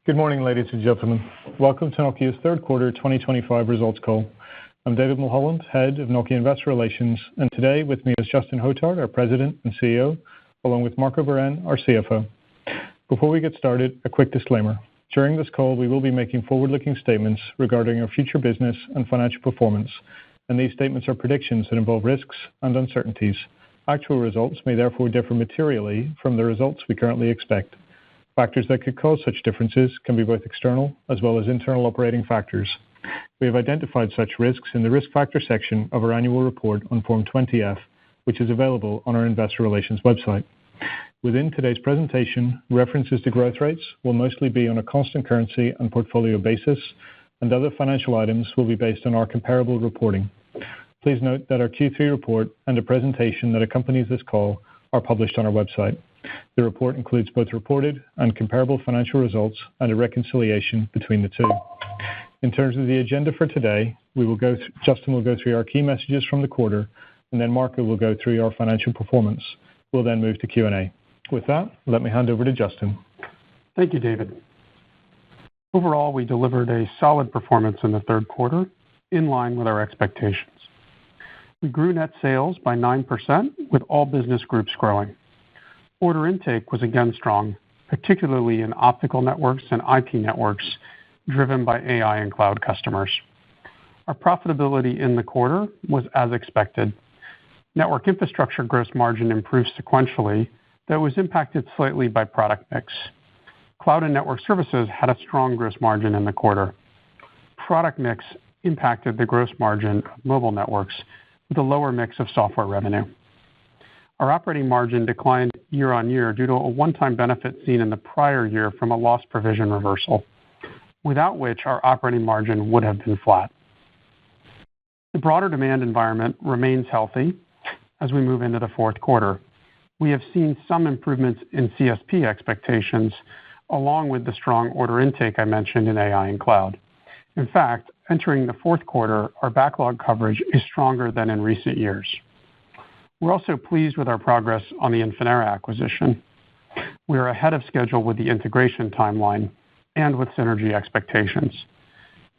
Good morning, ladies and gentlemen. Welcome to Nokia's third quarter 2025 results call. I'm David Mulholland, Head of Nokia Investor Relations, and today with me is Justin Hotard, our President and CEO, along with Marco Wirén, our CFO. Before we get started, a quick disclaimer. During this call, we will be making forward-looking statements regarding our future business and financial performance, and these statements are predictions that involve risks and uncertainties. Actual results may therefore differ materially from the results we currently expect. Factors that could cause such differences can be both external as well as internal operating factors. We have identified such risks in the Risk Factor section of our annual report on Form 20-F, which is available on our Investor Relations website. Within today's presentation, references to growth rates will mostly be on a constant currency and portfolio basis, and other financial items will be based on our comparable reporting. Please note that our Q3 report and a presentation that accompanies this call are published on our website. The report includes both reported and comparable financial results and a reconciliation between the two. In terms of the agenda for today, Justin will go through our key messages from the quarter, and then Marco will go through our financial performance. We'll then move to Q&A. With that, let me hand over to Justin. Thank you, David. Overall, we delivered a solid performance in the third quarter, in line with our expectations. We grew net sales by 9%, with all business groups growing. Order intake was again strong, particularly in optical networks and IP networks, driven by AI and cloud customers. Our profitability in the quarter was as expected. Network infrastructure gross margin improved sequentially, though was impacted slightly by product mix. Cloud and network services had a strong gross margin in the quarter. Product mix impacted the gross margin of mobile networks with a lower mix of software revenue. Our operating margin declined year-on-year due to a one-time benefit seen in the prior year from a loss provision reversal, without which our operating margin would have been flat. The broader demand environment remains healthy as we move into the fourth quarter. We have seen some improvements in CSP expectations, along with the strong order intake I mentioned in AI and cloud. In fact, entering the fourth quarter, our backlog coverage is stronger than in recent years. We're also pleased with our progress on the Infinera acquisition. We are ahead of schedule with the integration timeline and with synergy expectations.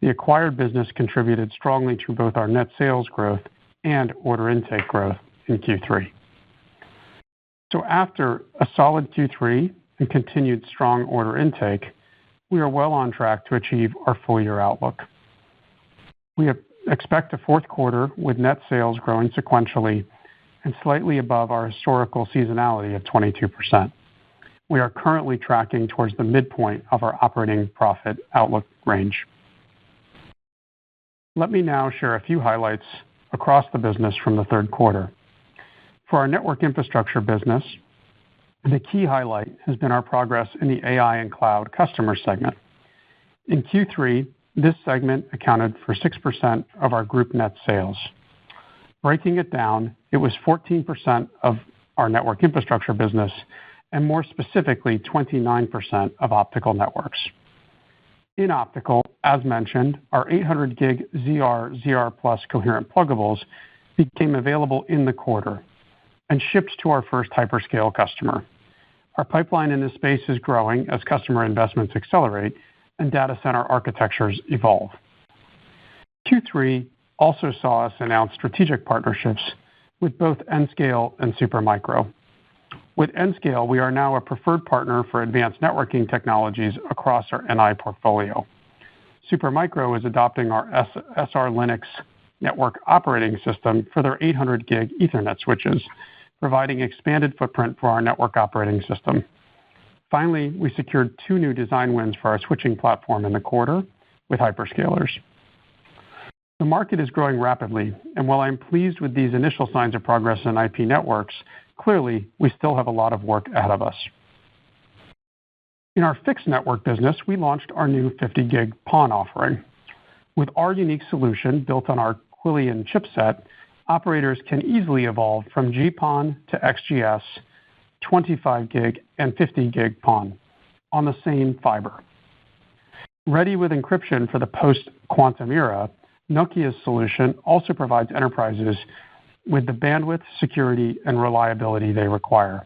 The acquired business contributed strongly to both our net sales growth and order intake growth in Q3. So after a solid Q3 and continued strong order intake, we are well on track to achieve our full-year outlook. We expect a fourth quarter with net sales growing sequentially and slightly above our historical seasonality of 22%. We are currently tracking towards the midpoint of our operating profit outlook range. Let me now share a few highlights across the business from the third quarter. For our network infrastructure business, the key highlight has been our progress in the AI and cloud customer segment. In Q3, this segment accounted for 6% of our group net sales. Breaking it down, it was 14% of our network infrastructure business, and more specifically, 29% of optical networks. In optical, as mentioned, our 800G ZR/ZR+ coherent pluggables became available in the quarter and shipped to our first hyperscale customer. Our pipeline in this space is growing as customer investments accelerate and data center architectures evolve. Q3 also saw us announce strategic partnerships with both Nscale and Supermicro. With Nscale, we are now a preferred partner for advanced networking technologies across our NI portfolio. Supermicro is adopting our SR Linux network operating system for their 800G Ethernet switches, providing expanded footprint for our network operating system. Finally, we secured 2 new design wins for our switching platform in the quarter with hyperscalers. The market is growing rapidly, and while I'm pleased with these initial signs of progress in IP networks, clearly we still have a lot of work ahead of us. In our fixed network business, we launched our new 50G PON offering. With our unique solution built on our Quillion chipset, operators can easily evolve from GPON to XGS, 25G, and 50G PON on the same fiber. Ready with encryption for the post-quantum era, Nokia's solution also provides enterprises with the bandwidth, security, and reliability they require.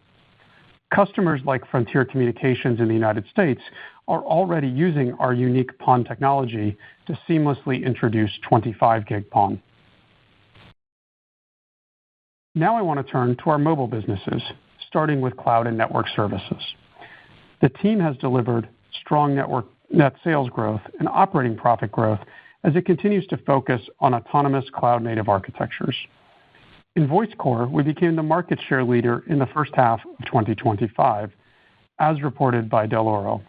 Customers like Frontier Communications in the United States are already using our unique PON technology to seamlessly introduce 25 gig PON. Now I want to turn to our mobile businesses, starting with cloud and network services. The team has delivered strong net sales growth and operating profit growth as it continues to focus on autonomous cloud-native architectures. In Voice Core, we became the market share leader in the first half of 2025, as reported by Dell'Oro.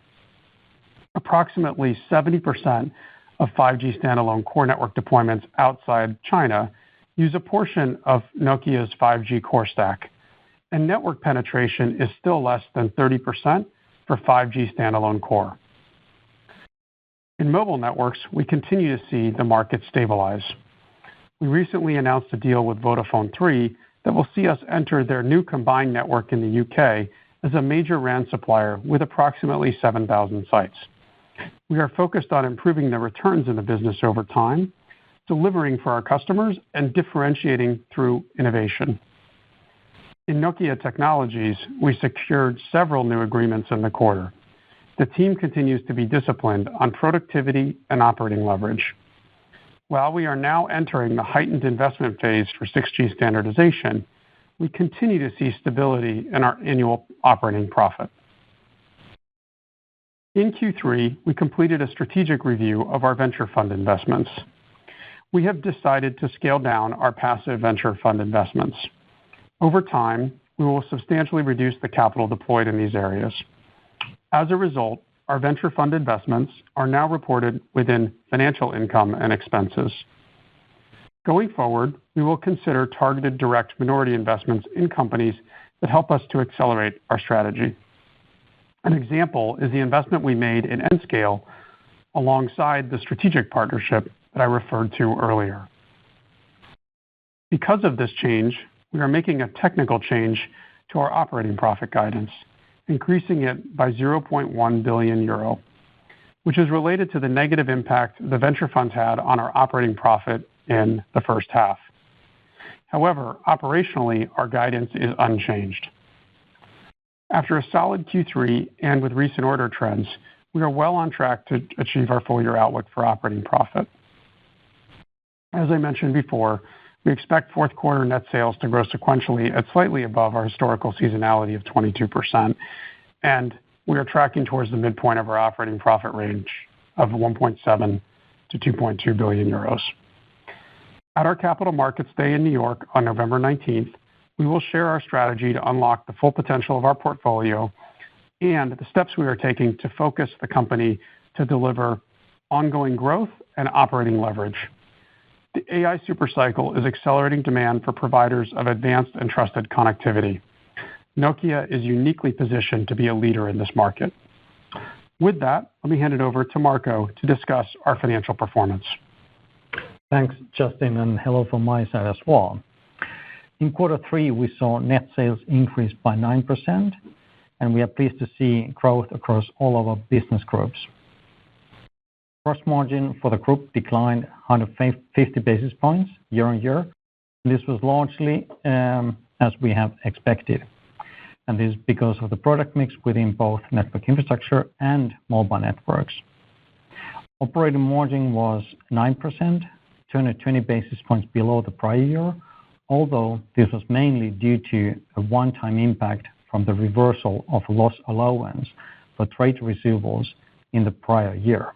Approximately 70% of 5G standalone core network deployments outside China use a portion of Nokia's 5G core stack, and network penetration is still less than 30% for 5G standalone core. In mobile networks, we continue to see the market stabilize. We recently announced a deal with Vodafone 3 that will see us enter their new combined network in the UK as a major RAN supplier with approximately 7,000 sites. We are focused on improving the returns in the business over time, delivering for our customers, and differentiating through innovation. In Nokia Technologies, we secured several new agreements in the quarter. The team continues to be disciplined on productivity and operating leverage. While we are now entering the heightened investment phase for 6G standardization, we continue to see stability in our annual operating profit. In Q3, we completed a strategic review of our venture fund investments. We have decided to scale down our passive venture fund investments. Over time, we will substantially reduce the capital deployed in these areas. As a result, our venture fund investments are now reported within financial income and expenses. Going forward, we will consider targeted direct minority investments in companies that help us to accelerate our strategy. An example is the investment we made in Nscale alongside the strategic partnership that I referred to earlier. Because of this change, we are making a technical change to our operating profit guidance, increasing it by 0.1 billion euro, which is related to the negative impact the venture funds had on our operating profit in the first half. However, operationally, our guidance is unchanged. After a solid Q3 and with recent order trends, we are well on track to achieve our full-year outlook for operating profit. As I mentioned before, we expect fourth quarter net sales to grow sequentially at slightly above our historical seasonality of 22%, and we are tracking towards the midpoint of our operating profit range of 1.7 to 2.2 billion euros. At our Capital Markets Day in New York on November 19th, we will share our strategy to unlock the full potential of our portfolio and the steps we are taking to focus the company to deliver ongoing growth and operating leverage. The AI supercycle is accelerating demand for providers of advanced and trusted connectivity. Nokia is uniquely positioned to be a leader in this market. With that, let me hand it over to Marco to discuss our financial performance. Thanks, Justin, and hello from my side as well. In quarter three, we saw net sales increase by 9%, and we are pleased to see growth across all of our business groups. Gross margin for the group declined 150 basis points year on year. This was largely as we have expected, and this is because of the product mix within both network infrastructure and mobile networks. Operating margin was 9%, 220 basis points below the prior year, although this was mainly due to a one-time impact from the reversal of loss allowance for trade receivables in the prior year.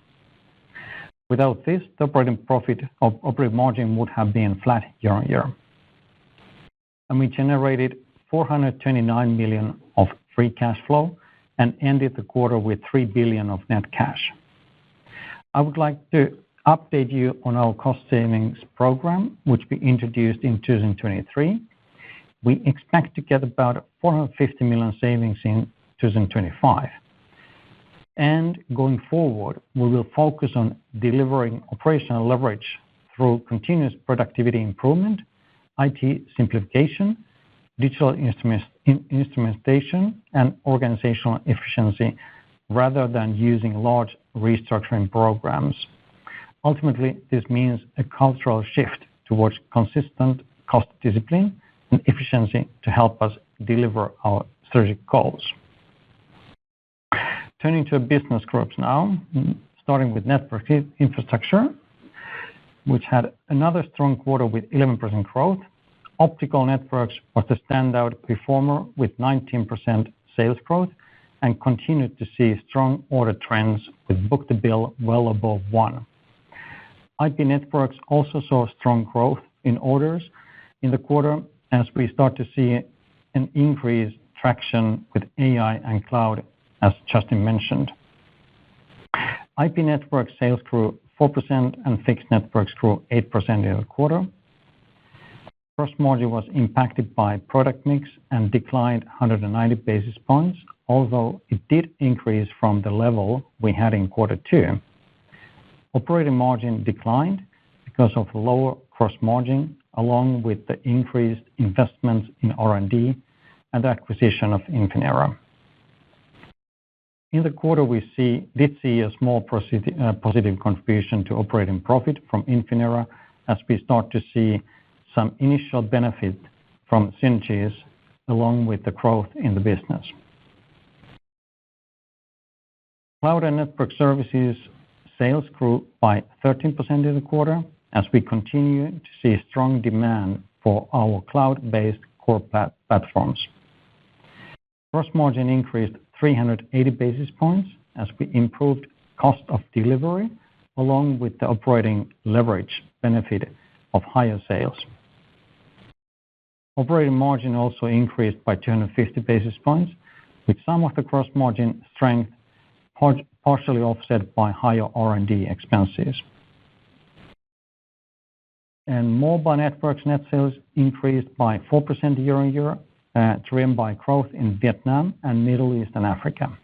Without this, the operating margin would have been flat year on year. And we generated 429 million of free cash flow and ended the quarter with 3 billion of net cash. I would like to update you on our cost savings program, which we introduced in 2023. We expect to get about 450 million savings in 2025. And going forward, we will focus on delivering operational leverage through continuous productivity improvement, IT simplification, digital instrumentation, and organizational efficiency, rather than using large restructuring programs. Ultimately, this means a cultural shift towards consistent cost discipline and efficiency to help us deliver our strategic goals. Turning to business groups now, starting with Network Infrastructure, which had another strong quarter with 11% growth. Optical Networks was the standout performer with 19% sales growth and continued to see strong order trends with book-to-bill well above 1. IP Networks also saw strong growth in orders in the quarter as we start to see an increased traction with AI and cloud, as Justin mentioned. IP Networks sales grew 4% and Fixed Networks grew 8% in the quarter. Gross margin was impacted by product mix and declined 190 basis points, although it did increase from the level we had in quarter 2. Operating margin declined because of lower gross margin, along with the increased investments in R&D and the acquisition of Infinera. In the quarter, we did see a small positive contribution to operating profit from Infinera as we start to see some initial benefit from synergies along with the growth in the business. Cloud and Network Services sales grew by 13% in the quarter as we continue to see strong demand for our cloud-based core platforms. Gross margin increased 380 basis points as we improved cost of delivery along with the operating leverage benefit of higher sales. Operating margin also increased by 250 basis points, with some of the gross margin strength partially offset by higher R&D expenses. And Mobile Networks net sales increased by 4% year-on-year, driven by growth in Vietnam and Middle East and Africa.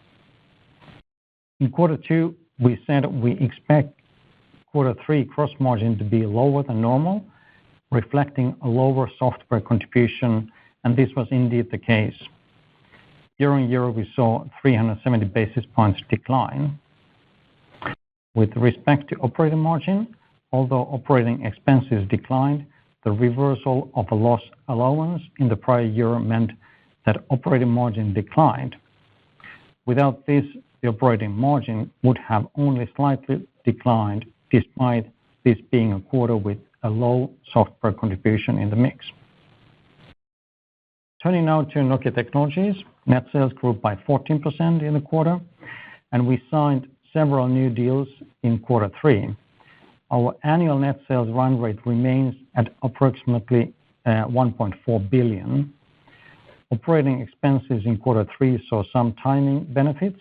In quarter 2, we said we expect quarter 3 gross margin to be lower than normal, reflecting a lower software contribution, and this was indeed the case. Year-on-year, we saw 370 basis points decline. With respect to operating margin, although operating expenses declined, the reversal of a loss allowance in the prior year meant that operating margin declined. Without this, the operating margin would have only slightly declined, despite this being a quarter with a low software contribution in the mix. Turning now to Nokia Technologies, net sales grew by 14% in the quarter, and we signed several new deals in quarter 3. Our annual net sales run rate remains at approximately 1.4 billion. Operating expenses in quarter 3 saw some timing benefits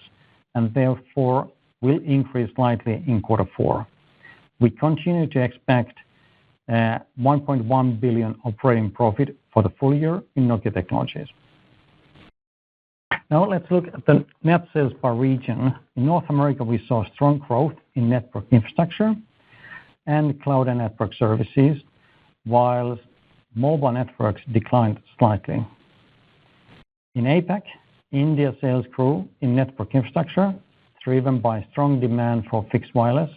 and therefore will increase slightly in quarter 4. We continue to expect 1.1 billion operating profit for the full year in Nokia Technologies. Now let's look at the net sales by region. In North America, we saw strong growth in Network Infrastructure and Cloud and Network Services, while Mobile Networks declined slightly. In APAC, India sales grew in Network Infrastructure, driven by strong demand for fixed wireless,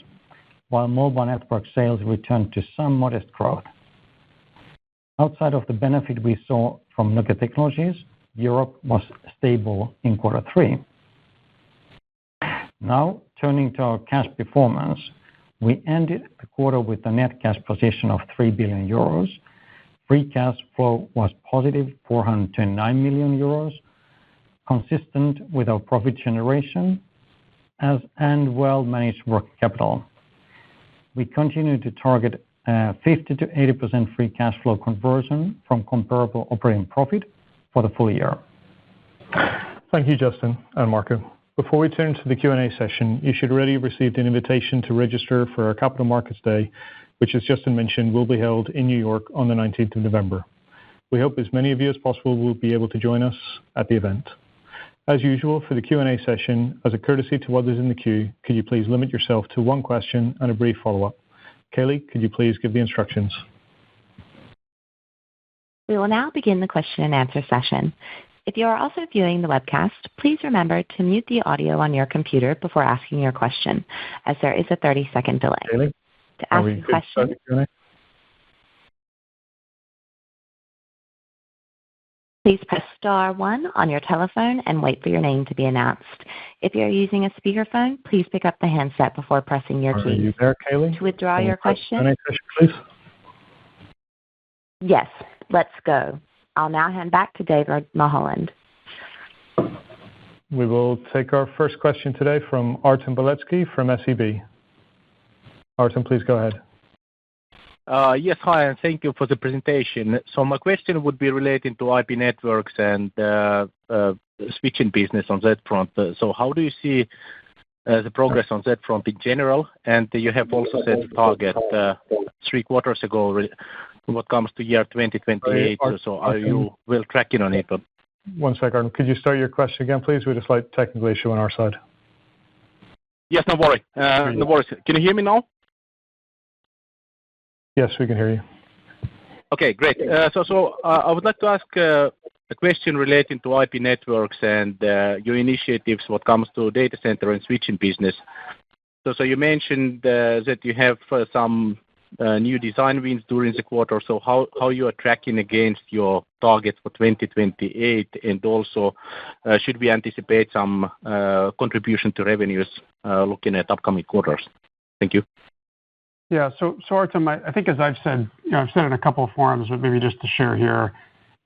while Mobile Network sales returned to some modest growth. Outside of the benefit we saw from Nokia Technologies, Europe was stable in quarter 3. Now, turning to our cash performance, we ended the quarter with a net cash position of 3 billion euros. Free cash flow was positive 409 million euros, consistent with our profit generation and well-managed working capital. We continue to target 50 to 80% free cash flow conversion from comparable operating profit for the full year. Thank you, Justin and Marco. Before we turn to the Q&A session, you should already have received an invitation to register for our Capital Markets Day, which, as Justin mentioned, will be held in New York on the 19th of November. We hope as many of you as possible will be able to join us at the event. As usual, for the Q&A session, as a courtesy to others in the queue, could you please limit yourself to one question and a brief follow-up? Kaylee, could you please give the instructions? We will now begin the question and answer session. If you are also viewing the webcast, please remember to mute the audio on your computer before asking your question, as there is a 30-second delay. Kaylee, to ask a question, Please press star 1 on your telephone and wait for your name to be announced. If you're using a speakerphone, please pick up the handset before pressing your key. Are you there, Kaylee? To withdraw your question, Session, please. yes, let's go. I'll now hand back to David Mulholland. We will take our first question today from Artem Beletsky from SEB. Artem, please go ahead. Yes, hi, and thank you for the presentation. So my question would be relating to IP networks and switching business on that front. So how do you see the progress on that front in general? And you have also set a target 3 quarters ago what comes to year 2028. So are you well tracking on it? One second. Could you start your question again, please? We had a slight technical issue on our side. Yes, no worry. No worries. Can you hear me now? Yes, we can hear you. Okay, great. So I would like to ask a question relating to IP networks and your initiatives what comes to data center and switching business. So you mentioned that you have some new design wins during the quarter. So how you are tracking against your targets for 2028, and also should we anticipate some contribution to revenues looking at upcoming quarters? Thank you. Yeah, so Artem, I think as I've said, I've said in a couple of forums, but maybe just to share here,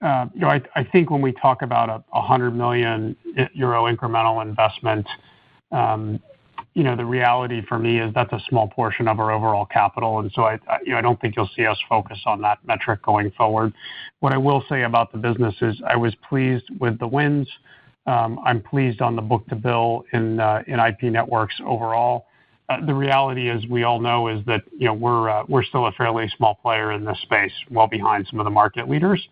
I think when we talk about a 100 million euro incremental investment, the reality for me is that's a small portion of our overall capital, and so I don't think you'll see us focus on that metric going forward. What I will say about the business is I was pleased with the wins. I'm pleased on the book-to-bill in IP networks overall. The reality is we all know is that we're still a fairly small player in this space, well behind some of the market leaders.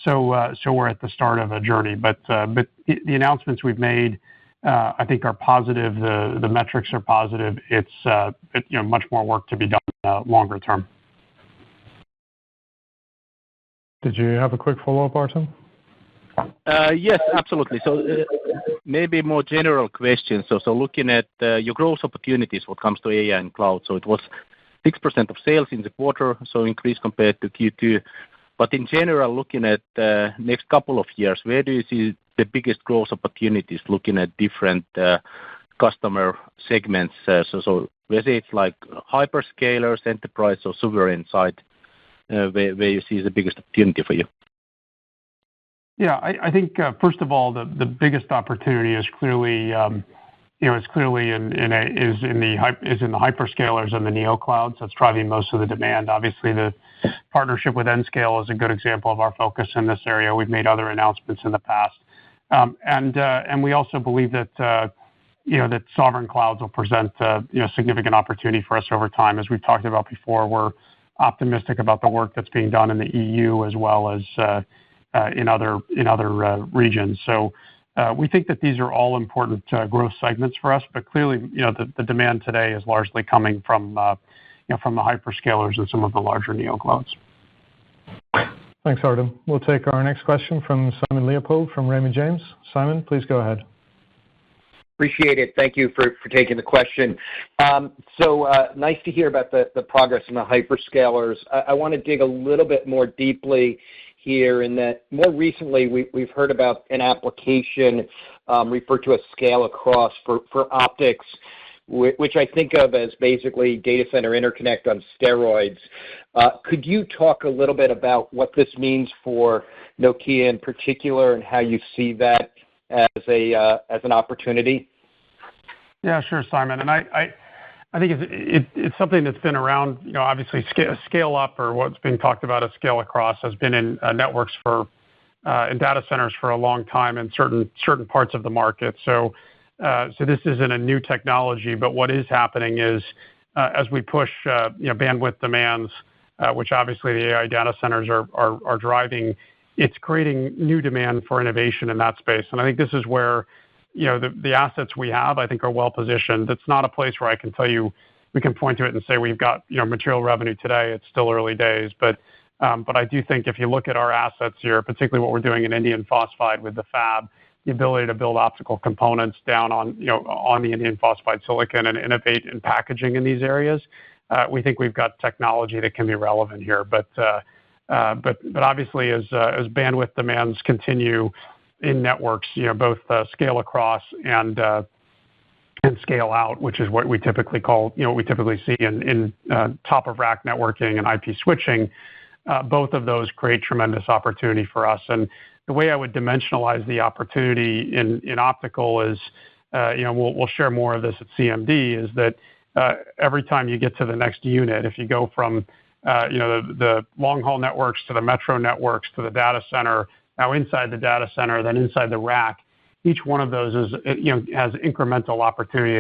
So we're at the start of a journey. But the announcements we've made, I think, are positive. The metrics are positive. It's much more work to be done longer term. Did you have a quick follow-up, Artem? Yes, absolutely. So maybe a more general question. So looking at your growth opportunities what comes to AI and cloud. So it was 6% of sales in the quarter, so increase compared to Q2. But in general, looking at the next couple of years, where do you see the biggest growth opportunities looking at different customer segments? So whether it's like hyperscalers, enterprise, or sovereign side, where you see the biggest opportunity for you? Yeah, I think first of all, the biggest opportunity is clearly in the hyperscalers and the neo clouds. That's driving most of the demand. Obviously, the partnership with Nscale is a good example of our focus in this area. We've made other announcements in the past, and we also believe that that sovereign clouds will present significant opportunity for us over time. As we've talked about before, we're optimistic about the work that's being done in the EU as well as in other regions. So we think that these are all important growth segments for us. But clearly, the demand today is largely coming from the hyperscalers and some of the larger neo clouds. Thanks, Artem. We'll take our next question from Simon Leopold from Raymond James. Simon, please go ahead. Appreciate it. Thank you for taking the question. So nice to hear about the progress in the hyperscalers. I want to dig a little bit more deeply here in that more recently we've heard about an application referred to as scale across for optics, which I think of as basically data center interconnect on steroids. Could you talk a little bit about what this means for Nokia in particular and how you see that as an opportunity? Yeah, sure, Simon. And I think it's something that's been around. Obviously, scale up, or what's being talked about as scale across, has been in networks in data centers for a long time in certain parts of the market. So this isn't a new technology, but what is happening is as we push bandwidth demands, which obviously the AI data centers are driving, it's creating new demand for innovation in that space. And I think this is where the assets we have, I think, are well positioned. It's not a place where I can tell you we can point to it and say we've got material revenue today. It's still early days, but I do think if you look at our assets here, particularly what we're doing in indium phosphide with the fab, the ability to build optical components down on the indium phosphide silicon and innovate in packaging in these areas, we think we've got technology that can be relevant here. But But obviously, as bandwidth demands continue in networks, both scale across and scale out, which is what we typically see in top of rack networking and IP switching. Both of those create tremendous opportunity for us. And the way I would dimensionalize the opportunity in optical is, we'll share more of this at CMD, is that every time you get to the next unit, if you go from the long haul networks to the metro networks to the data center, now inside the data center, then inside the rack, each one of those has incremental opportunity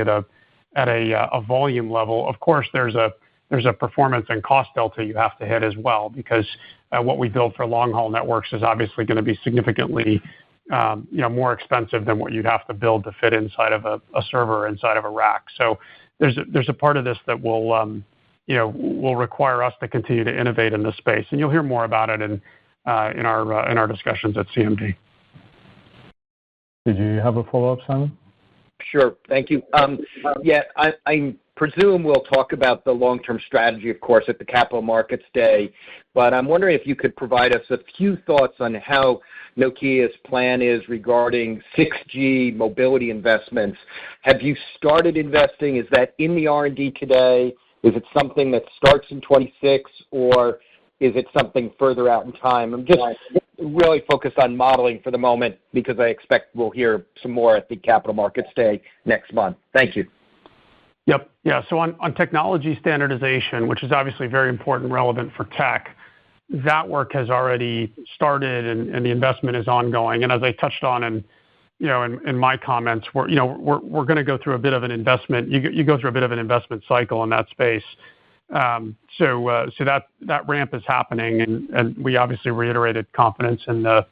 at a volume level. Of course, there's a performance and cost delta you have to hit as well, because what we build for long haul networks is obviously going to be significantly more expensive than what you'd have to build to fit inside of a server inside of a rack. So there's a part of this that will require us to continue to innovate in this space, and you'll hear more about it in our discussions at CMD. Did you have a follow-up, Simon? Sure. Thank you. I presume we'll talk about the long-term strategy, of course, at the Capital Markets Day, but I'm wondering if you could provide us a few thoughts on how Nokia's plan is regarding 6G mobility investments. Have you started investing? Is that in the R&D today? Is it something that starts in 26, or is it something further out in time? I'm just really focused on modeling for the moment, because I expect we'll hear some more at the Capital Markets Day next month. Thank you. Yep. Yeah. So on technology standardization, which is obviously very important and relevant for tech, that work has already started, and the investment is ongoing. And as I touched on in my comments, we're going to go through a bit of an investment. You go through a bit of an investment cycle in that space. So that ramp is happening, and we obviously reiterated confidence in the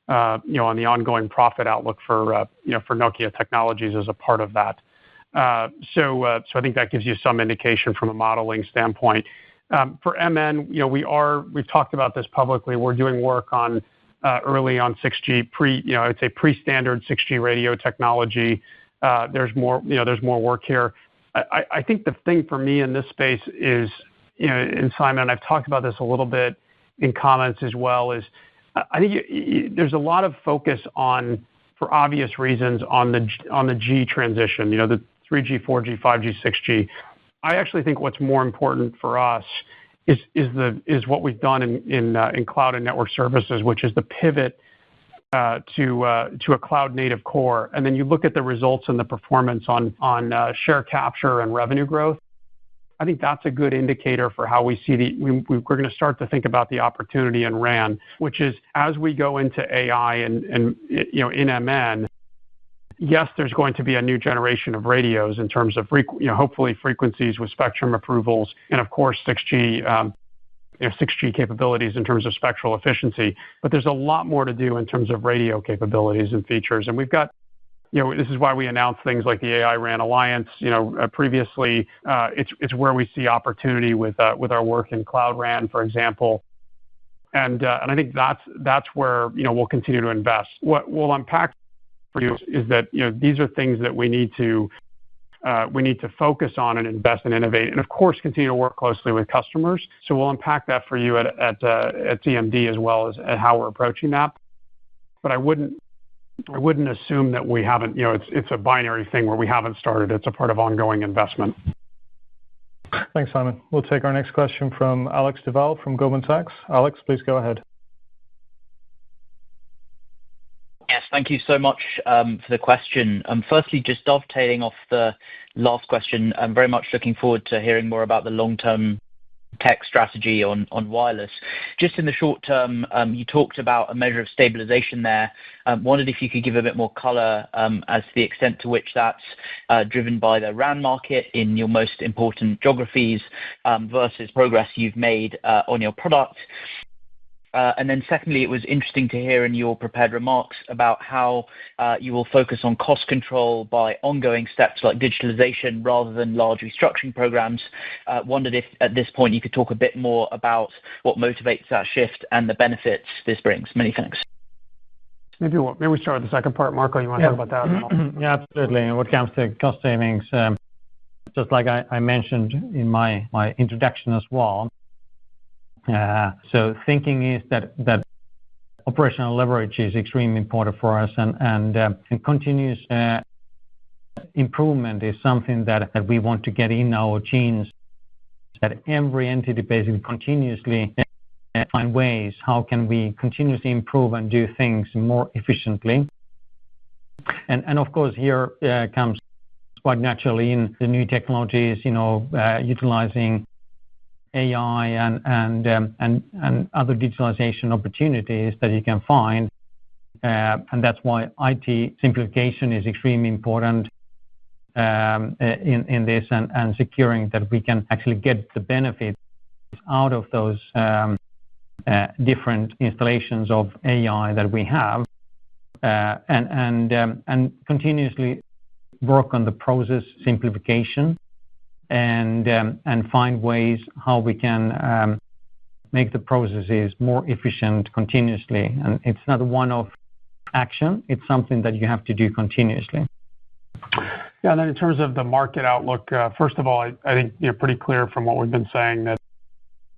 on the ongoing profit outlook for Nokia Technologies as a part of that. So I think that gives you some indication from a modeling standpoint. For MN, we've talked about this publicly. We're doing work on early on 6G pre-standard 6G radio technology. There's more work here. I think the thing for me in this space is, and Simon, and I've talked about this a little bit in comments as well, is I think there's a lot of focus on, for obvious reasons, on the G transition, the 3G, 4G, 5G, 6G. I actually think what's more important for us is what we've done in cloud and network services, which is the pivot to a cloud native core. And then you look at the results and the performance on share capture and revenue growth. I think that's a good indicator for how we see we're going to start to think about the opportunity in RAN, which is as we go into AI and in MN. Yes, there's going to be a new generation of radios in terms of hopefully frequencies with spectrum approvals, and of course 6G 6G capabilities in terms of spectral efficiency. But there's a lot more to do in terms of radio capabilities and features, and we've got. This is why we announced things like the AI RAN Alliance. Previously, it's where we see opportunity with our work in Cloud RAN, for example, and I think that's where we'll continue to invest. What we'll unpack for you is that these are things that we need to focus on and invest and innovate, and of course continue to work closely with customers. So we'll unpack that for you at CMD as well as at how we're approaching that. But I wouldn't assume that we haven't. It's a binary thing where we haven't started. It's a part of ongoing investment. Thanks, Simon. We'll take our next question from Alex Duval from Goldman Sachs. Alex, please go ahead. Yes, thank you so much for the question. Firstly, just dovetailing off the last question, I'm very much looking forward to hearing more about the long-term tech strategy on wireless. Just in the short term, you talked about a measure of stabilization there. Wondered if you could give a bit more color as to the extent to which that's driven by the RAN market in your most important geographies versus progress you've made on your product. And then secondly, it was interesting to hear in your prepared remarks about how you will focus on cost control by ongoing steps like digitalization rather than large restructuring programs. Wondered if at this point you could talk a bit more about what motivates that shift and the benefits this brings. Many thanks. Maybe we start with the second part. Marco, you want to talk about that? Yeah, absolutely. And when it comes to cost savings, just like I mentioned in my introduction as well, So thinking is that operational leverage is extremely important for us, and continuous improvement is something that we want to get in our genes, that every entity basically continuously find ways how can we continuously improve and do things more efficiently. And of course here comes quite naturally in the new technologies, utilizing AI and other digitalization opportunities that you can find, and that's why IT simplification is extremely important in this, and securing that we can actually get the benefits out of those different installations of AI that we have, and continuously work on the process simplification and find ways how we can make the processes more efficient continuously. And it's not a one-off action, it's something that you have to do continuously. Yeah, and then in terms of the market outlook, first of all, I think pretty clear from what we've been saying that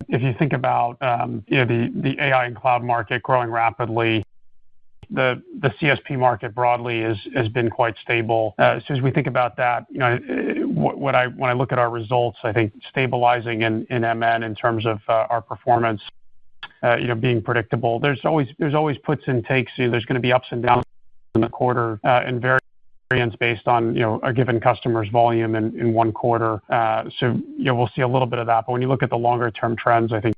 if you think about the AI and cloud market growing rapidly, the CSP market broadly has been quite stable. So as we think about that, when I look at our results, I think stabilizing in MN in terms of our performance, being predictable. There's always puts and takes. There's going to be ups and downs in the quarter and variance based on a given customer's volume in one quarter. So we'll see a little bit of that. But when you look at the longer term trends, I think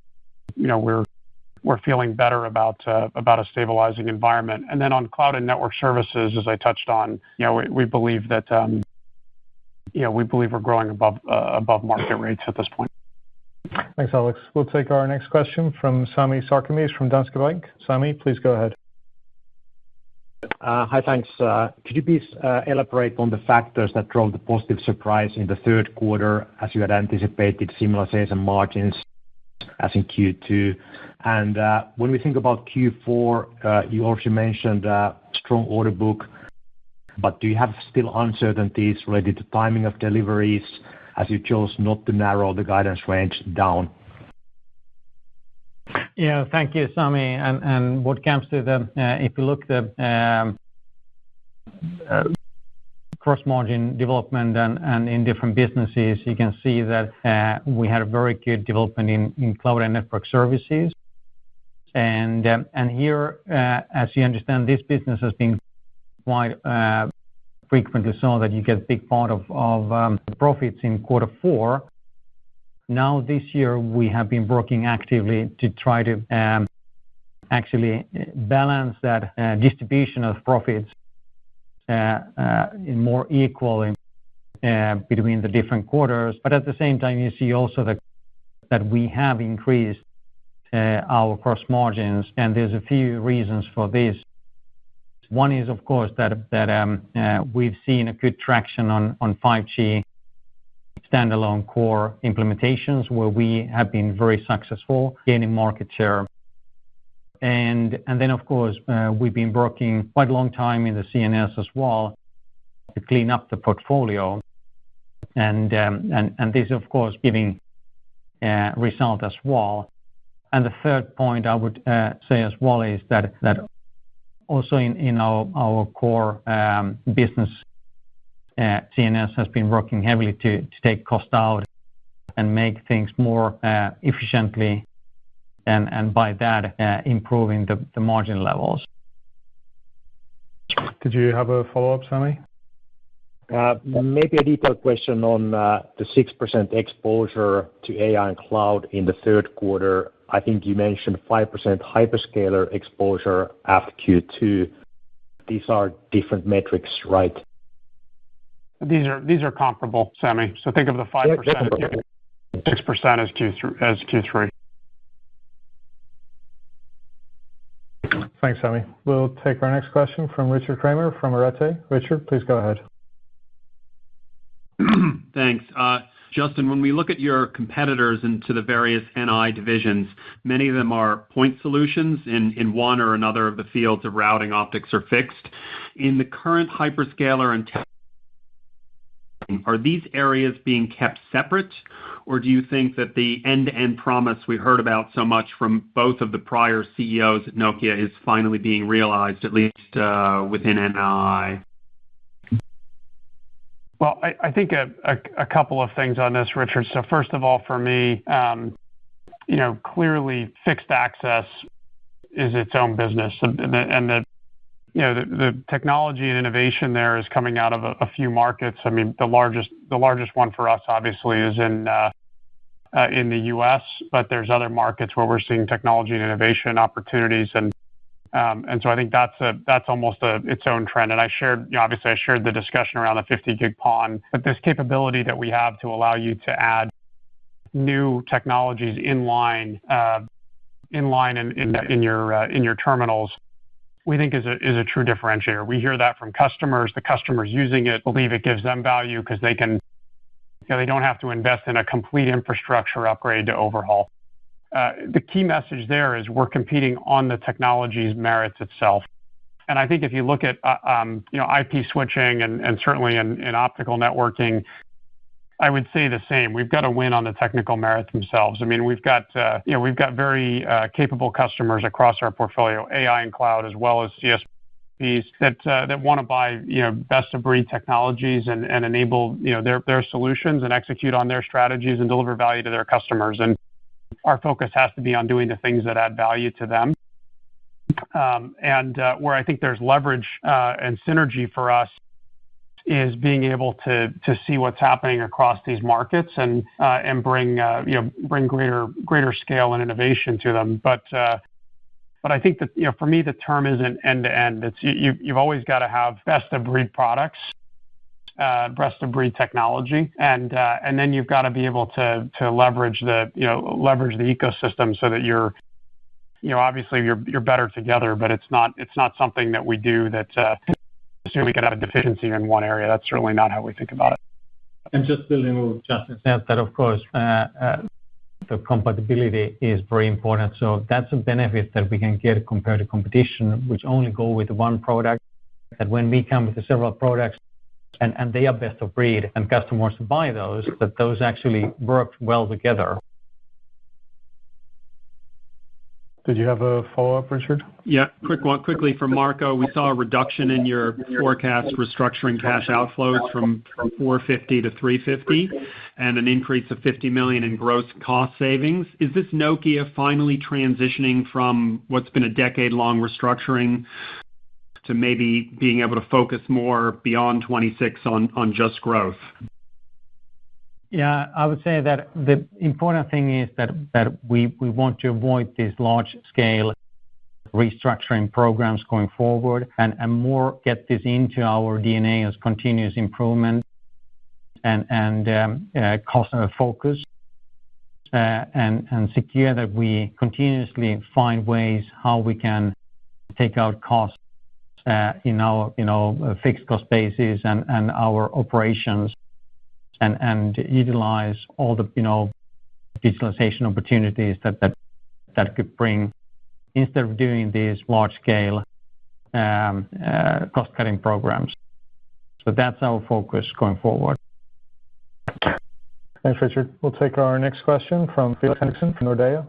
we're feeling better about a stabilizing environment. And then on cloud and network services, as I touched on, we believe that we're growing above market rates at this point. Thanks, Alex. We'll take our next question from Sami Sarkamies from Danske Bank. Sami, please go ahead. Hi, thanks. Could you please elaborate on the factors that drove the positive surprise in the third quarter, as you had anticipated similar sales and margins as in Q2? And when we think about Q4, you also mentioned strong order book, but do you have still uncertainties related to timing of deliveries as you chose not to narrow the guidance range down? Yeah, thank you, Sami. And what comes to if you look at the cross margin development and in different businesses, you can see that we had a very good development in cloud and network services. And here, as you understand, this business has been quite frequently so that you get a big part of profits in quarter four. Now this year we have been working actively to try to actually balance that distribution of profits more equally between the different quarters. But at the same time, you see also that we have increased our gross margins, and there's a few reasons for this. One is, of course, that we've seen a good traction on 5G standalone core implementations, where we have been very successful gaining market share. And then, of course, we've been working quite a long time in the CNS as well to clean up the portfolio. And this, of course, giving result as well. And the third point I would say as well is that also in our core business, CNS has been working heavily to take cost out and make things more efficiently, and by that improving the margin levels. Did you have a follow-up, Sami? Maybe a detailed question on the 6% exposure to AI and cloud in the third quarter. I think you mentioned 5% hyperscaler exposure after Q2. These are different metrics, right? These are comparable, Sami. So think of the 5%, 6% as Q3. Thanks, Sami. We'll take our next question from Richard Kramer from Arete. Richard, please go ahead. Thanks. Justin, when we look at your competitors into the various NI divisions, many of them are point solutions in one or another of the fields of routing, optics, or fixed. In the current hyperscaler and Are these areas being kept separate, or do you think that the end-to-end promise we heard about so much from both of the prior CEOs at Nokia is finally being realized, at least within NI? Well, I think a couple of things on this, Richard. So first of all, for me, clearly fixed access is its own business, and the technology and innovation there is coming out of a few markets. I mean, the largest one for us obviously is in the U.S., but there's other markets where we're seeing technology and innovation opportunities, and so I think that's almost its own trend. And I shared the discussion around the 50 gig PON, but this capability that we have to allow you to add new technologies in line in your terminals, we think is a true differentiator. We hear that from customers. The customers using it believe it gives them value because they don't have to invest in a complete infrastructure upgrade to overhaul. The key message there is we're competing on the technology's merits itself. And I think if you look at IP switching and certainly in optical networking, I would say the same. We've got to win on the technical merits themselves. I mean, we've got very capable customers across our portfolio, AI and cloud, as well as CSPs that want to buy best of breed technologies and enable their solutions and execute on their strategies and deliver value to their customers. And our focus has to be on doing the things that add value to them. And where I think there's leverage and synergy for us is being able to see what's happening across these markets and bring greater scale and innovation to them. But I think that for me the term isn't end to end. It's you've always got to have best of breed products, best of breed technology, and then you've got to be able to leverage the ecosystem so that you're obviously you're better together. But it's not something that we do that. Assume we could have a deficiency in one area. That's certainly not how we think about it. And just building on what Justin said, that of course the compatibility is very important. So that's a benefit that we can get compared to competition, which only go with one product. That when we come with several products and they are best of breed and customers buy those, that those actually work well together. Did you have a follow-up, Richard? Yeah, quickly for Marco. We saw a reduction in your forecast restructuring cash outflows from 450 to 350 and an increase of 50 million in gross cost savings. Is this Nokia finally transitioning from what's been a decade-long restructuring to maybe being able to focus more beyond 26 on just growth? Yeah, I would say that the important thing is that we want to avoid these large-scale restructuring programs going forward and more get this into our DNA as continuous improvement and cost focus and secure that we continuously find ways how we can take out costs in our fixed cost basis and our operations. And utilize all the digitalization opportunities that could bring instead of doing these large scale cost cutting programs. So that's our focus going forward. Thanks, Richard. We'll take our next question from Felix Henriksson from Nordea.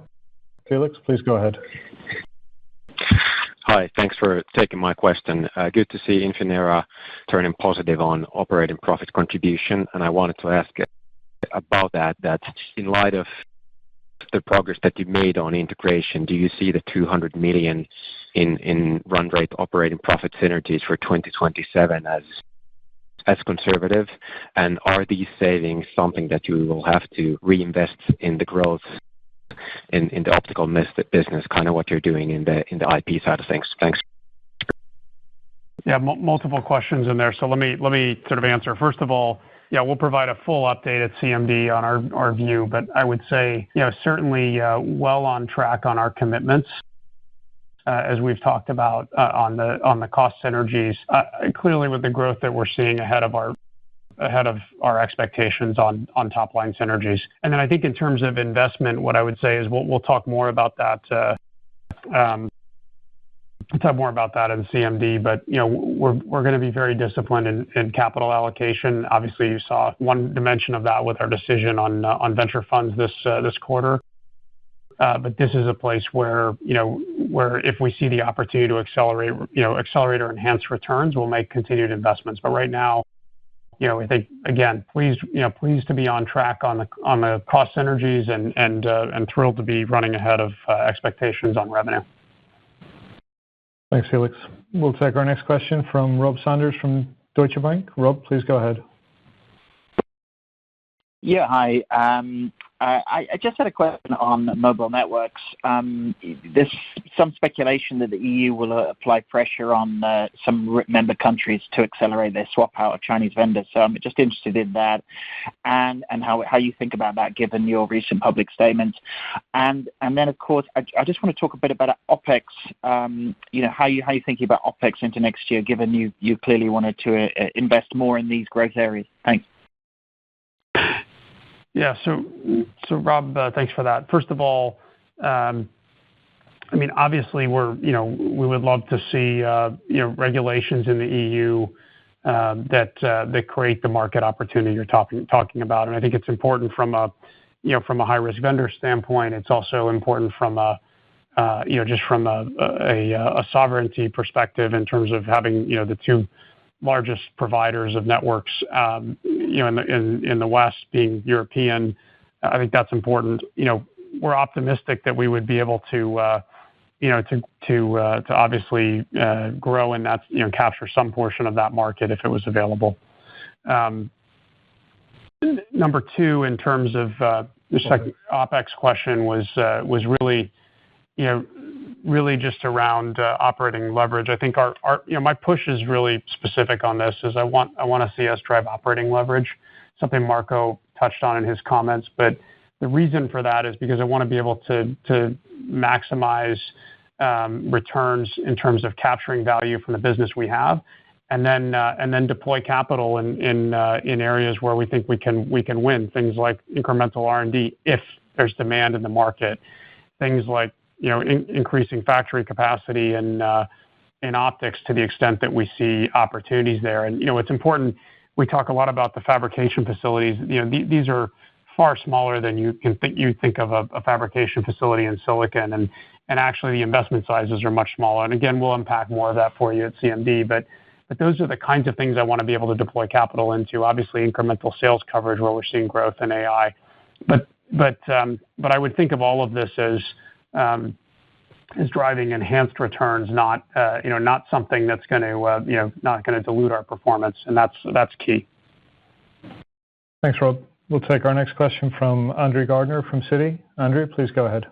Felix, please go ahead. Hi, thanks for taking my question. Good to see Infinera turning positive on operating profit contribution, and I wanted to ask about that in light of the progress that you made on integration, do you see the 200 million in run rate operating profit synergies for 2027 as conservative? And are these savings something that you will have to reinvest in the growth in the optical business, kind of what you're doing in the IP side of things? Thanks. Yeah, multiple questions in there. So let me sort of answer. First of all, yeah, we'll provide a full update at CMD on our view, but I would say, certainly well on track on our commitments, as we've talked about on the cost synergies. Clearly, with the growth that we're seeing ahead of our expectations on top line synergies. And then I think in terms of investment, what I would say is we'll talk more about that talk more about that in CMD, but we're going to be very disciplined in capital allocation. Obviously, you saw one dimension of that with our decision on venture funds this quarter. But this is a place where if we see the opportunity to accelerate or enhance returns, we'll make continued investments. But right now, I think again, pleased to be on track on the cost synergies and thrilled to be running ahead of expectations on revenue. Thanks, Felix. We'll take our next question from Rob Sanders from Deutsche Bank. Rob, please go ahead. Yeah, hi. I just had a question on mobile networks. There's some speculation that the EU will apply pressure on some member countries to accelerate their swap out of Chinese vendors. So I'm just interested in that and how you think about that given your recent public statements. And then, of course, I just want to talk a bit about OPEX, how you thinking about OPEX into next year, given you clearly wanted to invest more in these growth areas. Thanks. Yeah. So Rob, thanks for that. First of all, obviously we would love to see regulations in the EU that create the market opportunity you're talking about, and I think it's important from a high risk vendor standpoint. It's also important from a sovereignty perspective in terms of having the two largest providers of networks in the West being European. I think that's important. We're optimistic that we would be able to obviously grow and that's capture some portion of that market if it was available. Number two, in terms of the second OPEX question was really just around operating leverage. I think our my push is really specific on this. Is I want to see us drive operating leverage, something Marco touched on in his comments. But the reason for that is because I want to be able to maximize returns in terms of capturing value from the business we have, and then deploy capital in areas where we think we can win. Things like incremental R&D if there's demand in the market. Things like increasing factory capacity in optics to the extent that we see opportunities there. And it's important. We talk a lot about the fabrication facilities. These are far smaller than you think of a fabrication facility in silicon, and actually the investment sizes are much smaller. And again, we'll unpack more of that for you at CMD. But those are the kinds of things I want to be able to deploy capital into. Obviously, incremental sales coverage where we're seeing growth in AI. But I would think of all of this as driving enhanced returns, not something that's going to not going to dilute our performance, and that's key. Thanks, Rob. We'll take our next question from Andrew Gardner from Citi. Andrew, please go ahead.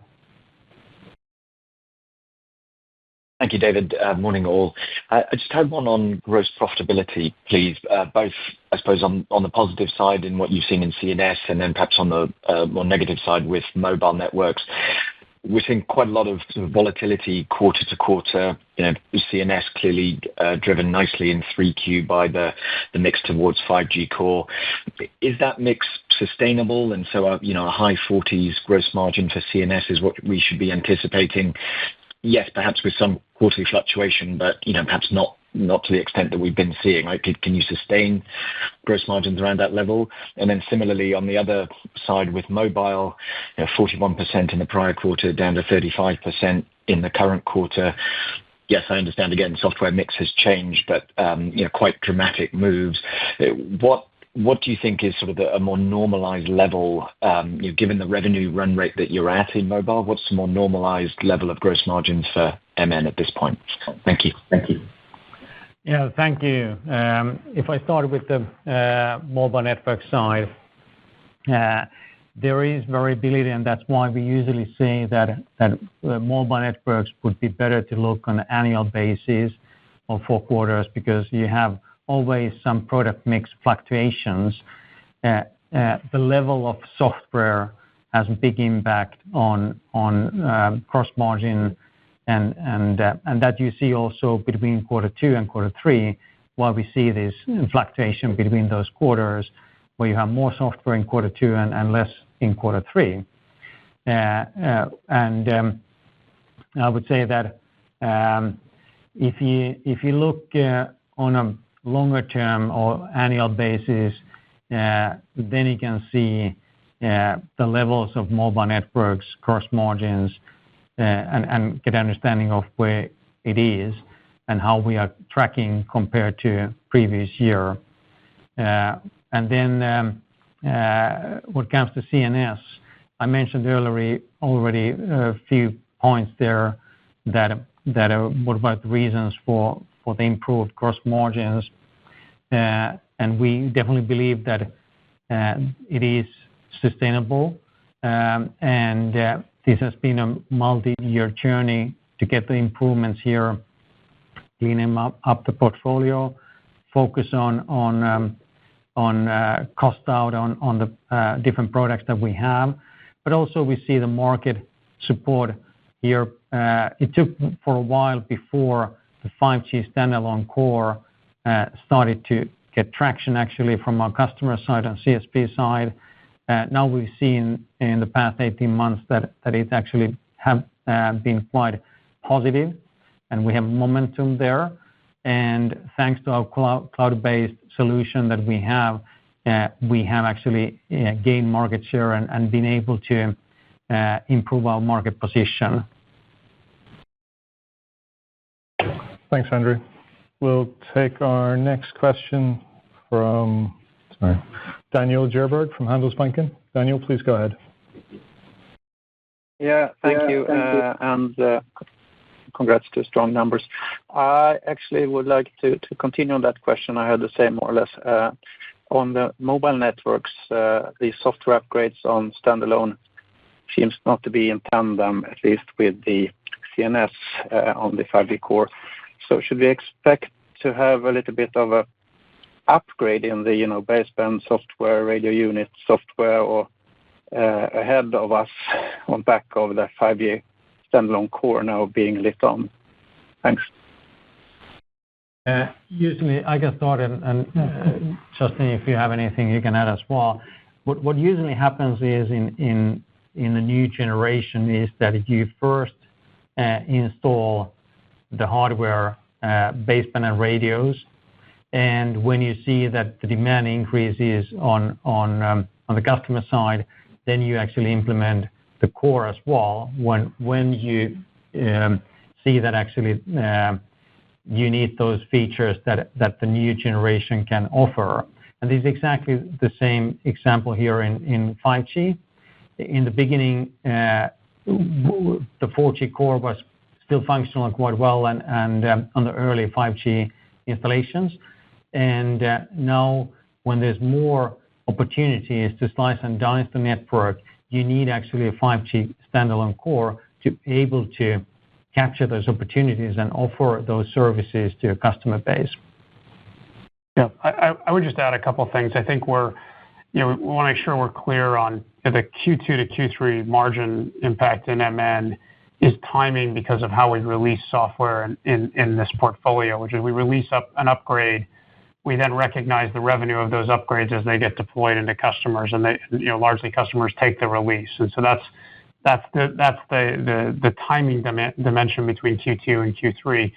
Thank you, David. Morning, all. I just had one on gross profitability, please. Both, I suppose, on the positive side in what you've seen in CNS, and then perhaps on the more negative side with mobile networks. We're seeing quite a lot of sort of volatility quarter to quarter. CNS clearly driven nicely in 3Q by the mix towards 5G core. Is that mix sustainable? And so a high 40s gross margin for CNS is what we should be anticipating. Yes, perhaps with some quarterly fluctuation, but perhaps not to the extent that we've been seeing. Right? Can you sustain gross margins around that level? And then similarly on the other side with mobile, 41% in the prior quarter, down to 35% in the current quarter. Yes, I understand. Again, software mix has changed, but quite dramatic moves. What do you think is sort of a more normalized level, given the revenue run rate that you're at in mobile? What's the more normalized level of gross margins for MN at this point? Thank you. Yeah, thank you. If I start with the mobile network side, there is variability, and that's why we usually say that mobile networks would be better to look on an annual basis or 4 quarters, because you have always some product mix fluctuations. The level of software has a big impact on gross margin, and that you see also between quarter 2 and quarter 3, while we see this fluctuation between those quarters, where you have more software in quarter 2 and less in quarter 3. And I would say that If you look on a longer term or annual basis, then you can see the levels of Mobile Networks gross margins and get an understanding of where it is and how we are tracking compared to previous year. And then what comes to CNS, I mentioned earlier already a few points there that what about the reasons for the improved gross margins. And we definitely believe that it is sustainable. And this has been a multi-year journey to get the improvements here, cleaning up the portfolio, focus on cost out on the different products that we have. But also we see the market support here. It took for a while before the 5G standalone core started to get traction actually from our customer side and CSP side. Now we've seen in the past 18 months that it actually have been quite positive, and we have momentum there. And thanks to our cloud-based solution that we have actually gained market share and been able to improve our market position. Thanks, Andrew. We'll take our next question from Daniel Djurberg from Handelsbanken. Daniel, please go ahead. Yeah, thank you. And congrats to strong numbers. I actually would like to continue on that question. I had the same more or less. On the Mobile Networks, the software upgrades on standalone seems not to be in tandem, at least with the CNS on the 5G core. So should we expect to have a little bit of a upgrade in the baseband software, radio unit software, or ahead of us on back of the 5G standalone core now being lit on? Thanks. Usually, I can start, and Justin, if you have anything, you can add as well. What usually happens is in the new generation is that you first install the hardware, baseband and radios, and when you see that the demand increases on the customer side, then you actually implement the core as well. When you see that actually you need those features that the new generation can offer. And this is exactly the same example here in 5G. In the beginning, the 4G core was still functional quite well and on the early 5G installations. And now when there's more opportunities to slice and dice the network, you need actually a 5G standalone core to be able to capture those opportunities and offer those services to your customer base. Yeah, I would just add a couple of things. I think we want to make sure we're clear on the Q2 to Q3 margin impact in MN is timing because of how we release software in this portfolio, which is we release an upgrade. We then recognize the revenue of those upgrades as they get deployed into customers, and they, largely customers take the release. And so that's the timing dimension between Q2 and Q3.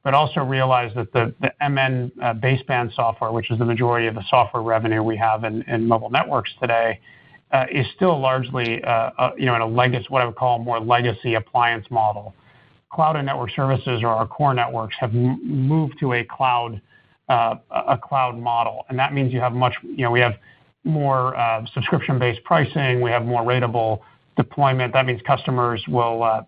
But also realize that the MN baseband software, which is the majority of the software revenue we have in Mobile Networks today, is still largely in a legacy, what I would call a more legacy appliance model. Cloud and network services, or our core networks, have moved to a cloud model, and that means you have we have more subscription-based pricing. We have more ratable deployment. That means customers will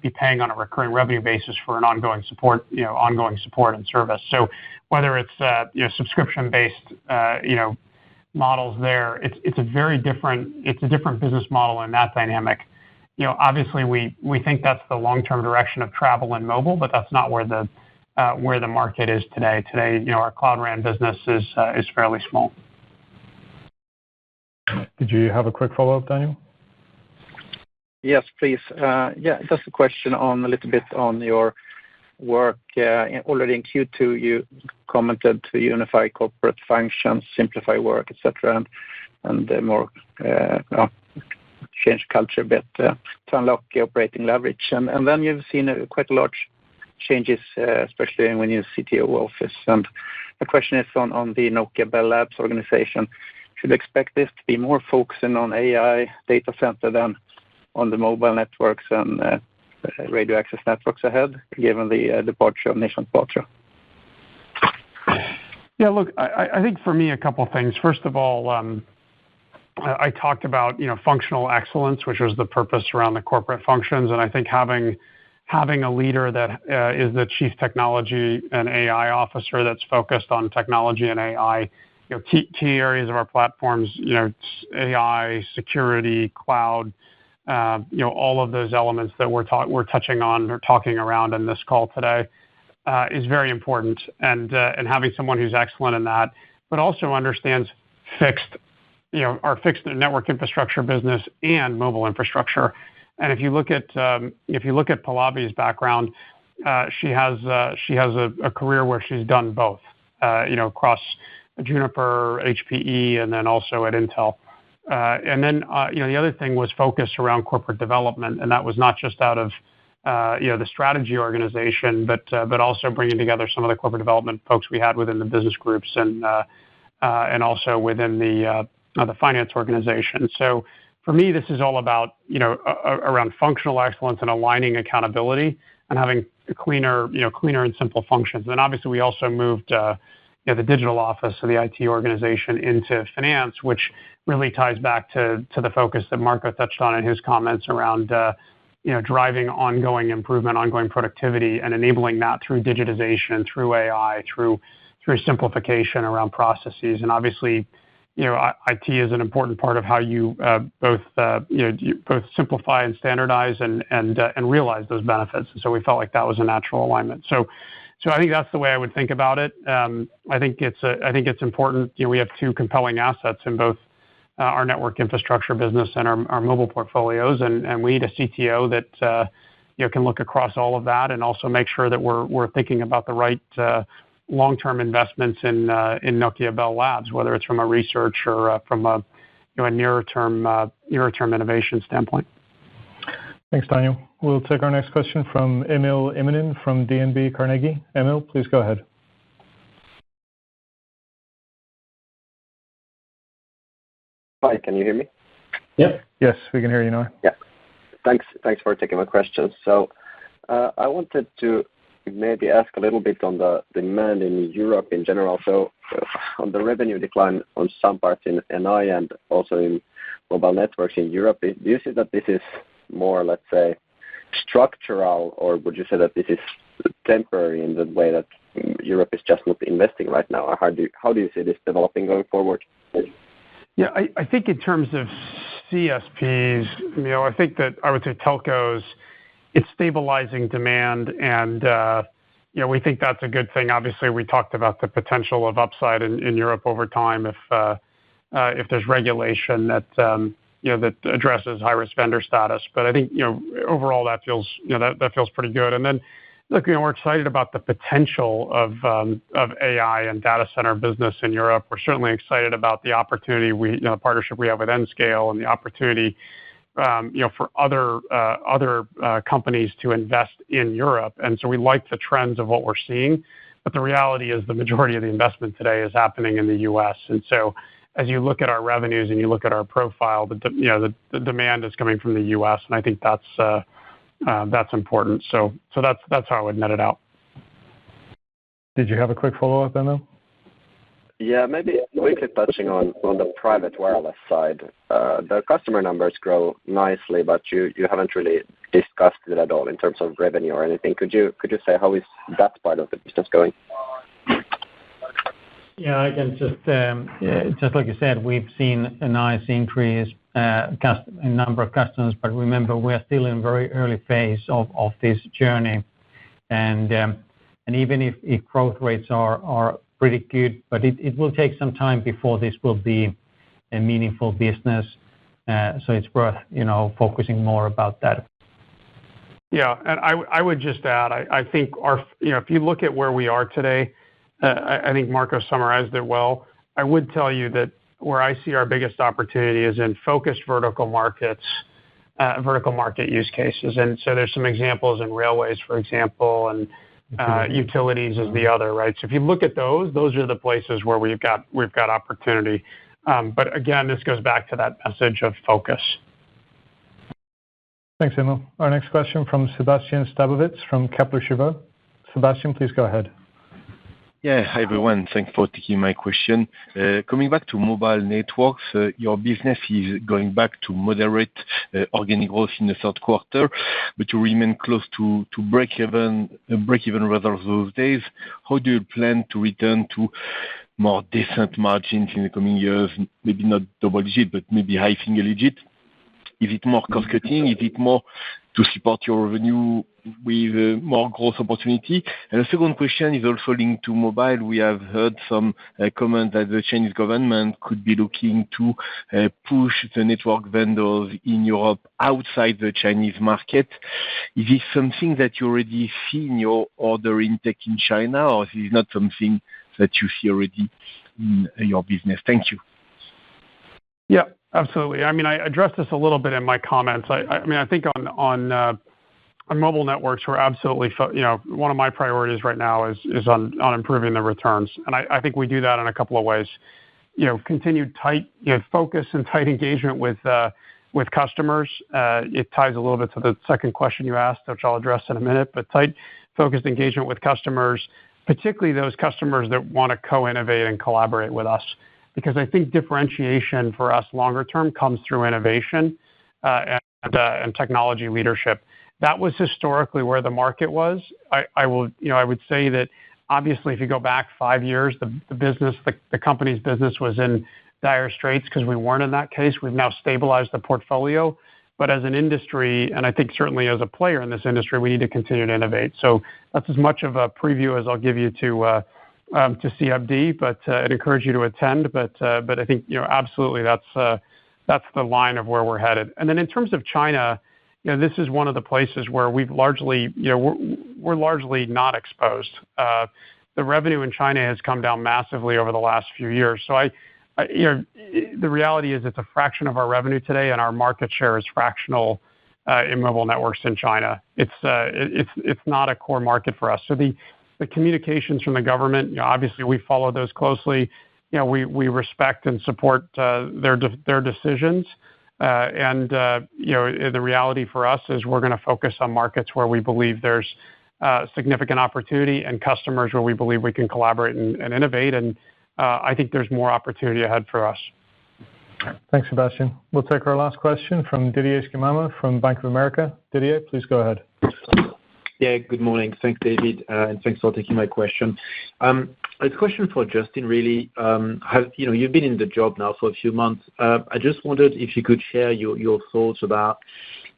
be paying on a recurring revenue basis for an ongoing support and service. So whether it's subscription-based models there, it's a different business model in that dynamic. Obviously we think that's the long-term direction of travel in mobile, but that's not where the market is today. Today, our Cloud RAN business is fairly small. Did you have a quick follow-up, Daniel? Yes, please. Just a question a little bit on your work. Already in Q2, you commented to unify corporate functions, simplify work, etc., and more change culture a bit to unlock the operating leverage. And then you've seen quite a large changes, especially when you're CTO office. And the question is on the Nokia Bell Labs organization. Should we expect this to be more focusing on AI data center than on the mobile networks and radio access networks ahead, given the departure of Nishant Batra? Yeah, look, I think for me, a couple of things. First of all, I talked about functional excellence, which was the purpose around the corporate functions, and I think having a leader that is the chief technology and AI officer that's focused on technology and AI, key areas of our platforms, AI, security, cloud, all of those elements that we're touching on or talking around in this call today is very important. And having someone who's excellent in that, but also understands our fixed network infrastructure business and mobile infrastructure. And if you look at Pallavi's background, she has a career where she's done both, across Juniper, HPE, and then also at Intel. And then the other thing was focus around corporate development, and that was not just out of the strategy organization, but also bringing together some of the corporate development folks we had within the business groups and also within the finance organization. So for me, this is all about around functional excellence and aligning accountability and having cleaner and simple functions. And then obviously we also moved the digital office of the IT organization into finance, which really ties back to the focus that Marco touched on in his comments around driving ongoing improvement, ongoing productivity, and enabling that through digitization, through AI, through simplification around processes. And obviously, IT is an important part of how you both simplify and standardize and realize those benefits. And so we felt like that was a natural alignment. So I think that's the way I would think about it. I think it's important. We have two compelling assets in both our network infrastructure business and our mobile portfolios, and we need a CTO that can look across all of that and also make sure that we're thinking about the right long-term investments in Nokia Bell Labs, whether it's from a research or from a nearer-term innovation standpoint. Thanks, Daniel. We'll take our next question from Emil Immonen from DNB Carnegie. Emil, please go ahead. Hi, can you hear me? Yep. Yes, we can hear you now. Yeah. Thanks for taking my question. So I wanted to maybe ask a little bit on the demand in Europe in general. So on the revenue decline on some parts in NI and also in mobile networks in Europe, do you see that this is more, let's say, structural, or would you say that this is temporary in the way that Europe is just not investing right now? Or how do you see this developing going forward? Yeah, I think in terms of CSPs, I think that I would say telcos, it's stabilizing demand, and we think that's a good thing. Obviously, we talked about the potential of upside in Europe over time if there's regulation that addresses high-risk vendor status. But I think overall that feels pretty good. And then look, we're excited about the potential of AI and data center business in Europe. We're certainly excited about the opportunity the partnership we have with Nscale and the opportunity for other companies to invest in Europe. And so we like the trends of what we're seeing, but the reality is the majority of the investment today is happening in the U.S. And so as you look at our revenues and you look at our profile, the demand is coming from the U.S. and I think that's important. So that's how I would net it out. Did you have a quick follow-up, Emil? Yeah, maybe quickly touching on the private wireless side. The customer numbers grow nicely, but you haven't really discussed it at all in terms of revenue or anything. Could you say how is that part of the business going? Yeah, I can just like you said, we've seen a nice increase in number of customers, but remember we are still in very early phase of this journey, and even if growth rates are pretty good, but it will take some time before this will be a meaningful business. So it's worth focusing more about that. Yeah, and I would just add, I think if you look at where we are today, I think Marco summarized it well. I would tell you that where I see our biggest opportunity is in focused vertical markets vertical market use cases. And so there's some examples in railways, for example, and utilities is the other, right? So if you look at those are the places where we've got opportunity. But again, this goes back to that message of focus. Thanks, Emil. Our next question from Sebastian Stabowitz from Kepler Cheuvreux. Sebastian, please go ahead. Yeah, hi everyone. Thanks for taking my question. Coming back to mobile networks, your business is going back to moderate organic growth in the third quarter, but you remain close to break-even rather those days. How do you plan to return to more decent margins in the coming years? Maybe not double digit, but maybe high single digit. Is it more cost cutting? Is it more to support your revenue with more growth opportunity? And the second question is also linked to mobile. We have heard some comment that the Chinese government could be looking to push the network vendors in Europe outside the Chinese market. Is this something that you already see in your order intake in China, or is this not something that you see already in your business? Thank you. Yeah, absolutely. I mean, I addressed this a little bit in my comments. I think on mobile networks, we're absolutely, one of my priorities right now is on improving the returns. And I think we do that in a couple of ways. Continued tight focus and tight engagement with customers. It ties a little bit to the second question you asked, which I'll address in a minute, but tight, focused engagement with customers, particularly those customers that want to co-innovate and collaborate with us. Because I think differentiation for us longer term comes through innovation and technology leadership. That was historically where the market was. I would say that obviously if you go back 5 years, the company's business was in dire straits because we weren't in that case. We've now stabilized the portfolio. But as an industry, and I think certainly as a player in this industry, we need to continue to innovate. So that's as much of a preview as I'll give you to CFD, but I'd encourage you to attend. But I think absolutely that's the line of where we're headed. And then in terms of China, this is one of the places where we've largely we're largely not exposed. The revenue in China has come down massively over the last few years. So the reality is it's a fraction of our revenue today, and our market share is fractional in mobile networks in China. It's not a core market for us. So the communications from the government, obviously we follow those closely. We respect and support their decisions. And the reality for us is we're going to focus on markets where we believe there's significant opportunity and customers where we believe we can collaborate and innovate. And I think there's more opportunity ahead for us. Thanks, Sebastian. We'll take our last question from Didier Scemama from Bank of America. Didier, please go ahead. Yeah, good morning. Thanks, David, and thanks for taking my question. A question for Justin, really. You've been in the job now for a few months. I just wondered if you could share your thoughts about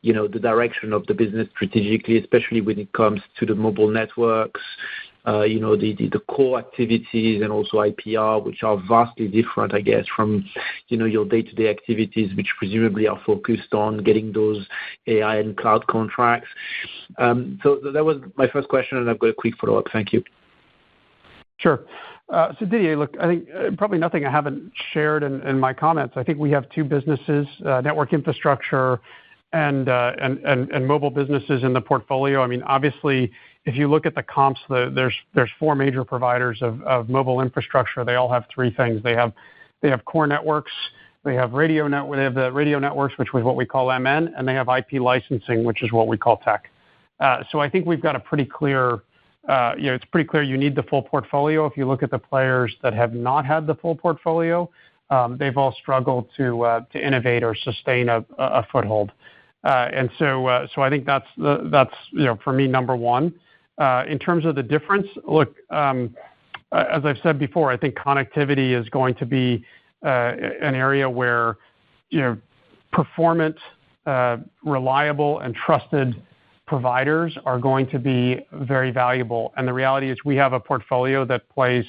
the direction of the business strategically, especially when it comes to the mobile networks, the core activities and also IPR, which are vastly different, I guess, from your day-to-day activities, which presumably are focused on getting those AI and cloud contracts. So that was my first question, and I've got a quick follow-up. Thank you. Sure. So Didier, look, I think probably nothing I haven't shared in my comments. I think we have two businesses, network infrastructure and mobile businesses in the portfolio. I mean, obviously, if you look at the comps, there's 4 major providers of mobile infrastructure. They all have 3 things. They have core networks. They have They have the radio networks, which was what we call MN, and they have IP licensing, which is what we call tech. So I think we've got a pretty clear. It's pretty clear you need the full portfolio. If you look at the players that have not had the full portfolio, they've all struggled to innovate or sustain a foothold. And so I think that's for me number one. In terms of the difference, look, as I've said before, I think connectivity is going to be an area where performant, reliable, and trusted providers are going to be very valuable. And the reality is we have a portfolio that plays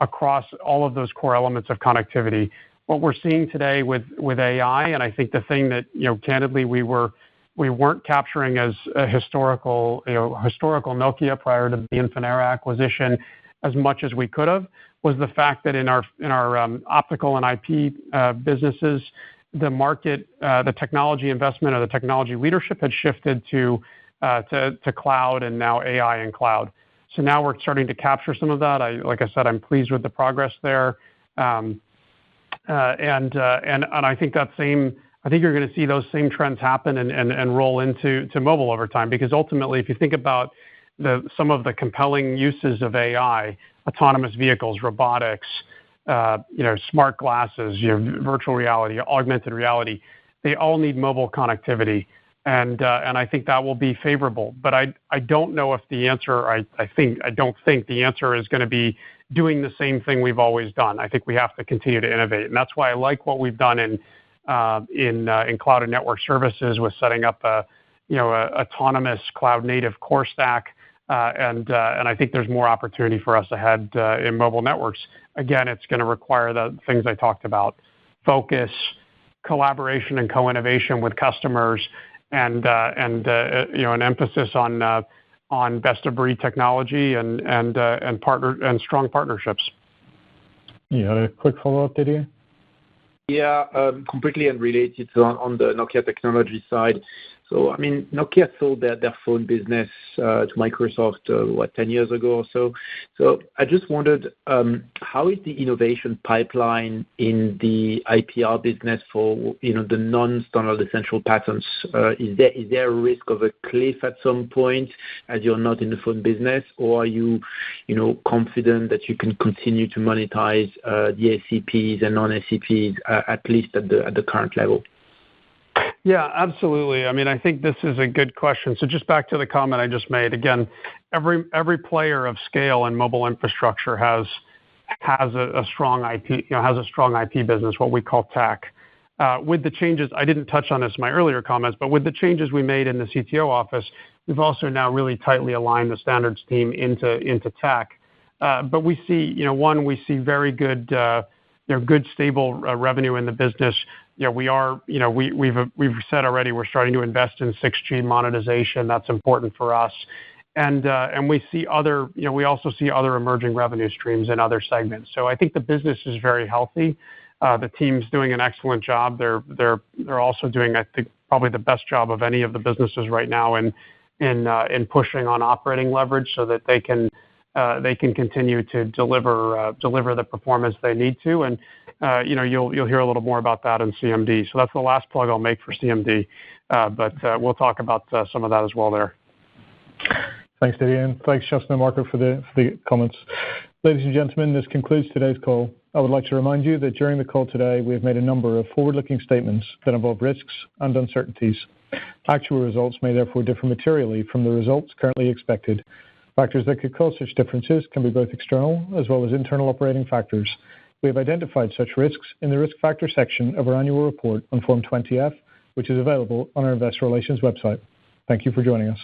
across all of those core elements of connectivity. What we're seeing today with AI, and I think the thing that candidly we weren't capturing as a historical Nokia prior to the Infinera acquisition as much as we could have, was the fact that in our optical and IP businesses, the market, the technology investment or the technology leadership had shifted to cloud and now AI and cloud. So now we're starting to capture some of that. Like I said, I'm pleased with the progress there. And I think you're going to see those same trends happen and roll into mobile over time, because ultimately, if you think about some of the compelling uses of AI, autonomous vehicles, robotics, smart glasses, virtual reality, augmented reality, they all need mobile connectivity. And I think that will be favorable. But I don't know if the answer, I don't think the answer is going to be doing the same thing we've always done. I think we have to continue to innovate. And that's why I like what we've done in cloud and network services with setting up a autonomous cloud native core stack. And I think there's more opportunity for us ahead in mobile networks. Again, it's going to require the things I talked about: focus, collaboration, and co-innovation with customers, and an emphasis on best of breed technology and strong partnerships. You had a quick follow-up, Didier? Yeah, completely unrelated on the Nokia technology side. So, I mean, Nokia sold their phone business to Microsoft, 10 years ago or so. So I just wondered, how is the innovation pipeline in the IPR business for, the non-standard essential patents? Is there a risk of a cliff at some point as you're not in the phone business, or are you, confident that you can continue to monetize the SCPs and non-SCPs at least at the current level? Yeah, absolutely. I mean, I think this is a good question. So just back to the comment I just made. Again, every player of scale in mobile infrastructure has a strong IP business, what we call tech. With the changes, I didn't touch on this in my earlier comments, but with the changes we made in the CTO office, we've also now really tightly aligned the standards team into tech. But we see, we see very good, good stable revenue in the business. We've said already we're starting to invest in 6G monetization. That's important for us, and we see we also see other emerging revenue streams in other segments. So I think the business is very healthy. The team's doing an excellent job. They're also doing, I think, probably the best job of any of the businesses right now in pushing on operating leverage so that they can continue to deliver the performance they need to. And you'll hear a little more about that in CMD. So that's the last plug I'll make for CMD. But we'll talk about some of that as well there. Thanks, Didier, and thanks, Justin and Marco, for the comments. Ladies and gentlemen, this concludes today's call. I would like to remind you that during the call today, we have made a number of forward-looking statements that involve risks and uncertainties. Actual results may therefore differ materially from the results currently expected. Factors that could cause such differences can be both external as well as internal operating factors. We have identified such risks in the risk factor section of our annual report on Form 20-F, which is available on our investor relations website. Thank you for joining us.